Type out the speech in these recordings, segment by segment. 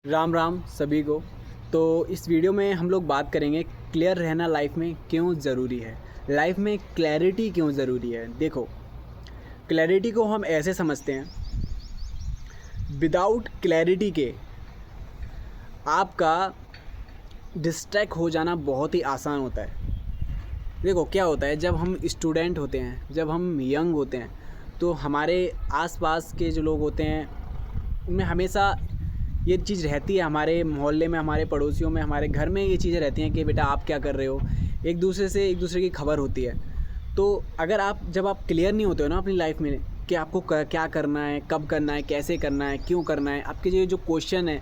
राम राम सभी को। तो इस वीडियो में हम लोग बात करेंगे क्लियर रहना लाइफ में क्यों ज़रूरी है। लाइफ में क्लैरिटी क्यों ज़रूरी है। देखो, क्लैरिटी को हम ऐसे समझते हैं, विदाउट क्लैरिटी के आपका डिस्ट्रैक्ट हो जाना बहुत ही आसान होता है। देखो क्या होता है, जब हम स्टूडेंट होते हैं, जब हम यंग होते हैं, तो हमारे आसपास के जो लोग होते हैं उनमें हमेशा ये चीज़ रहती है, हमारे मोहल्ले में, हमारे पड़ोसियों में, हमारे घर में ये चीज़ें रहती हैं कि बेटा आप क्या कर रहे हो। एक दूसरे की खबर होती है। तो अगर जब आप क्लियर नहीं होते हो ना अपनी लाइफ में कि आपको क्या करना है, कब करना है, कैसे करना है, क्यों करना है, आपके जो क्वेश्चन है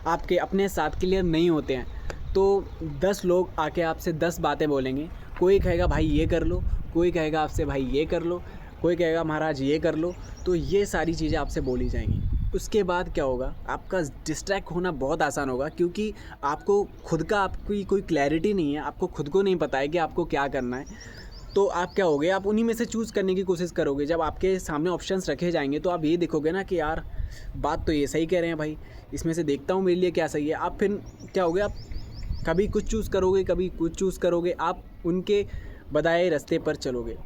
आपके अपने साथ क्लियर नहीं होते हैं, तो 10 लोग आके आपसे 10 बातें बोलेंगे। कोई कहेगा भाई ये कर लो, कोई कहेगा आपसे भाई ये कर लो, कोई कहेगा महाराज ये कर लो। तो ये सारी चीज़ें आपसे बोली जाएंगी। उसके बाद क्या होगा, आपका डिस्ट्रैक्ट होना बहुत आसान होगा, क्योंकि आपको खुद का आपकी कोई क्लैरिटी नहीं है, आपको खुद को नहीं पता है कि आपको क्या करना है। तो आप क्या होगे, आप उन्हीं में से चूज़ करने की कोशिश करोगे। जब आपके सामने ऑप्शंस रखे जाएंगे तो आप ये देखोगे ना कि यार बात तो ये सही कह रहे हैं भाई, इसमें से देखता हूँ मेरे लिए क्या सही है। आप फिर क्या होगे, आप कभी कुछ चूज़ करोगे, कभी कुछ चूज़ करोगे, आप उनके बताए रास्ते पर चलोगे।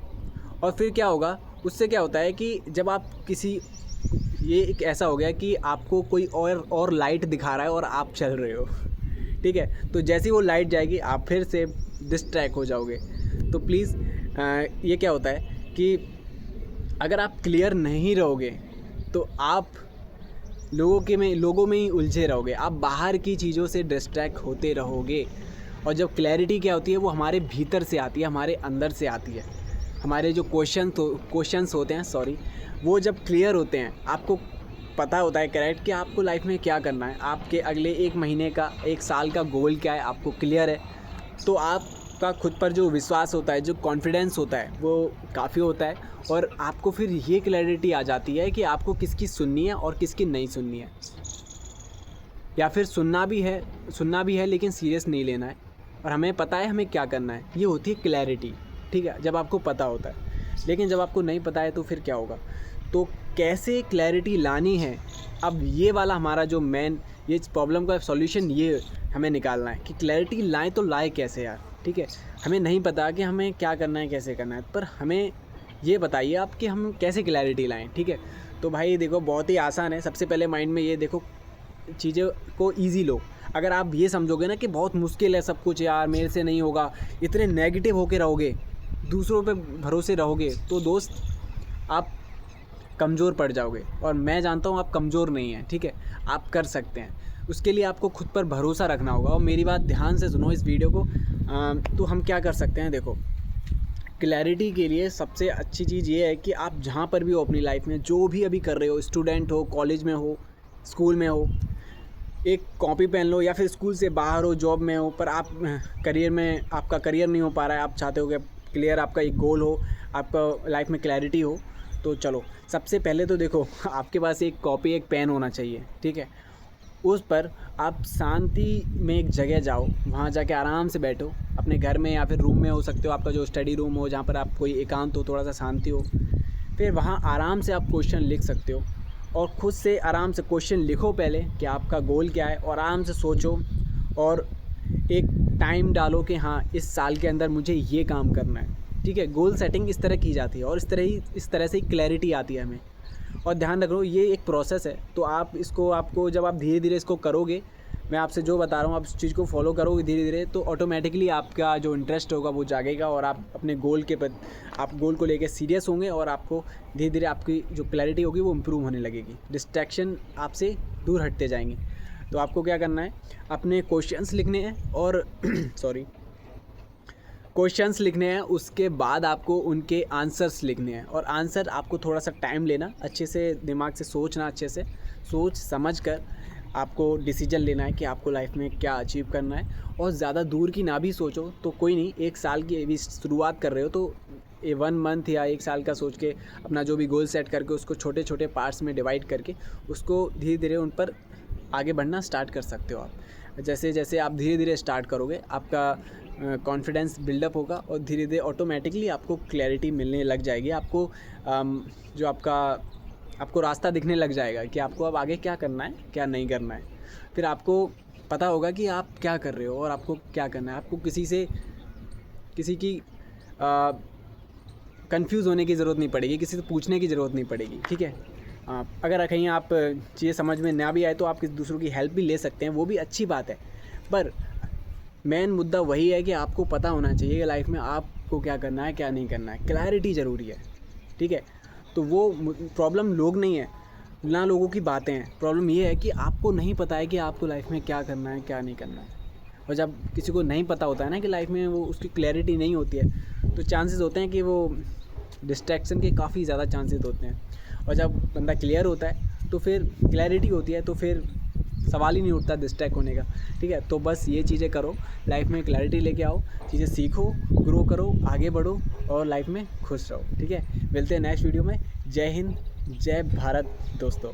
और फिर क्या होगा, उससे क्या होता है कि जब आप किसी, ये एक ऐसा हो गया कि आपको कोई और लाइट दिखा रहा है और आप चल रहे हो, ठीक है। तो जैसे ही वो लाइट जाएगी आप फिर से डिस्ट्रैक्ट हो जाओगे। तो प्लीज़ ये क्या होता है कि अगर आप क्लियर नहीं रहोगे तो आप लोगों में ही उलझे रहोगे, आप बाहर की चीज़ों से डिस्ट्रैक्ट होते रहोगे। और जब क्लैरिटी क्या होती है, वो हमारे भीतर से आती है, हमारे अंदर से आती है। हमारे जो क्वेश्चंस होते हैं, सॉरी, वो जब क्लियर होते हैं, आपको पता होता है करेक्ट कि आपको लाइफ में क्या करना है, आपके अगले 1 महीने का, 1 साल का गोल क्या है, आपको क्लियर है। तो आपका खुद पर जो विश्वास होता है, जो कॉन्फिडेंस होता है, वो काफ़ी होता है। और आपको फिर ये क्लैरिटी आ जाती है कि आपको किसकी सुननी है और किसकी नहीं सुननी है, या फिर सुनना भी है लेकिन सीरियस नहीं लेना है, और हमें पता है हमें क्या करना है। ये होती है क्लैरिटी, ठीक है, जब आपको पता होता है। लेकिन जब आपको नहीं पता है तो फिर क्या होगा। तो कैसे क्लैरिटी लानी है, अब ये वाला हमारा जो ये प्रॉब्लम का सॉल्यूशन ये हमें निकालना है कि क्लैरिटी लाएँ तो लाए कैसे यार, ठीक है। हमें नहीं पता कि हमें क्या करना है, कैसे करना है, पर हमें ये बताइए आप कि हम कैसे क्लैरिटी लाएँ, ठीक है। तो भाई देखो, बहुत ही आसान है। सबसे पहले माइंड में ये देखो, चीज़ों को ईज़ी लो। अगर आप ये समझोगे ना कि बहुत मुश्किल है सब कुछ, यार मेरे से नहीं होगा, इतने नेगेटिव होके रहोगे, दूसरों पे भरोसे रहोगे, तो दोस्त आप कमज़ोर पड़ जाओगे। और मैं जानता हूँ आप कमज़ोर नहीं हैं, ठीक है, आप कर सकते हैं। उसके लिए आपको खुद पर भरोसा रखना होगा। और मेरी बात ध्यान से सुनो इस वीडियो को। तो हम क्या कर सकते हैं, देखो, क्लैरिटी के लिए सबसे अच्छी चीज़ ये है कि आप जहाँ पर भी हो अपनी लाइफ में, जो भी अभी कर रहे हो, स्टूडेंट हो, कॉलेज में हो, स्कूल में हो, एक कॉपी पेन लो, या फिर स्कूल से बाहर हो, जॉब में हो, पर आप करियर में, आपका करियर नहीं हो पा रहा है, आप चाहते हो कि क्लियर आपका एक गोल हो, आपका लाइफ में क्लैरिटी हो। तो चलो, सबसे पहले तो देखो आपके पास एक कॉपी, एक पेन होना चाहिए, ठीक है। उस पर आप शांति में एक जगह जाओ, वहाँ जाके आराम से बैठो, अपने घर में या फिर रूम में हो सकते हो, आपका जो स्टडी रूम हो, जहाँ पर आप कोई एकांत हो, थोड़ा सा शांति हो। फिर वहाँ आराम से आप क्वेश्चन लिख सकते हो, और खुद से आराम से क्वेश्चन लिखो पहले कि आपका गोल क्या है, और आराम से सोचो, और एक टाइम डालो कि हाँ इस साल के अंदर मुझे ये काम करना है, ठीक है। गोल सेटिंग इस तरह की जाती है, और इस तरह से ही क्लैरिटी आती है हमें। और ध्यान रखो, ये एक प्रोसेस है, तो आपको जब आप धीरे धीरे इसको करोगे, मैं आपसे जो बता रहा हूँ, आप इस चीज़ को फॉलो करोगे धीरे धीरे, तो ऑटोमेटिकली आपका जो इंटरेस्ट होगा वो जागेगा, और आप अपने गोल के प्रति, आप गोल को लेकर सीरियस होंगे, और आपको धीरे धीरे आपकी जो क्लैरिटी होगी वो इम्प्रूव होने लगेगी, डिस्ट्रैक्शन आपसे दूर हटते जाएंगे। तो आपको क्या करना है, अपने क्वेश्चंस लिखने हैं, और सॉरी, क्वेश्चंस लिखने हैं, उसके बाद आपको उनके आंसर्स लिखने हैं। और आंसर आपको थोड़ा सा टाइम लेना, अच्छे से दिमाग से सोचना, अच्छे से सोच समझ कर आपको डिसीजन लेना है कि आपको लाइफ में क्या अचीव करना है। और ज़्यादा दूर की ना भी सोचो तो कोई नहीं, 1 साल की अभी शुरुआत कर रहे हो तो 1 मंथ या 1 साल का सोच के अपना जो भी गोल सेट करके उसको छोटे छोटे पार्ट्स में डिवाइड करके उसको धीरे धीरे उन पर आगे बढ़ना स्टार्ट कर सकते हो आप। जैसे जैसे आप धीरे धीरे स्टार्ट करोगे, आपका कॉन्फिडेंस बिल्डअप होगा, और धीरे धीरे ऑटोमेटिकली आपको क्लैरिटी मिलने लग जाएगी। आपको जो आपको रास्ता दिखने लग जाएगा कि आपको अब आगे क्या करना है, क्या नहीं करना है। फिर आपको पता होगा कि आप क्या कर रहे हो और आपको क्या करना है। आपको किसी की कंफ्यूज होने की ज़रूरत नहीं पड़ेगी, किसी से पूछने की ज़रूरत नहीं पड़ेगी, ठीक है। अगर कहीं आप चीज़ें समझ में ना भी आए तो आप किसी दूसरों की हेल्प भी ले सकते हैं, वो भी अच्छी बात है। पर मेन मुद्दा वही है कि आपको पता होना चाहिए कि लाइफ में आपको क्या करना है, क्या नहीं करना है। क्लैरिटी ज़रूरी है, ठीक है। तो वो प्रॉब्लम लोग नहीं है ना, लोगों की बातें हैं। प्रॉब्लम ये है कि आपको नहीं पता है कि आपको लाइफ में क्या करना है, क्या नहीं करना है। और जब किसी को नहीं पता होता है ना कि लाइफ में वो उसकी क्लैरिटी नहीं होती है, तो चांसेस होते हैं कि वो डिस्ट्रैक्शन के काफ़ी ज़्यादा चांसेस होते हैं। और जब बंदा क्लियर होता है तो फिर क्लैरिटी होती है, तो फिर सवाल ही नहीं उठता डिस्ट्रैक्ट होने का, ठीक है। तो बस ये चीज़ें करो, लाइफ में क्लैरिटी लेके आओ, चीज़ें सीखो, ग्रो करो, आगे बढ़ो और लाइफ में खुश रहो, ठीक है। मिलते हैं नेक्स्ट वीडियो में। जय हिंद, जय भारत दोस्तों।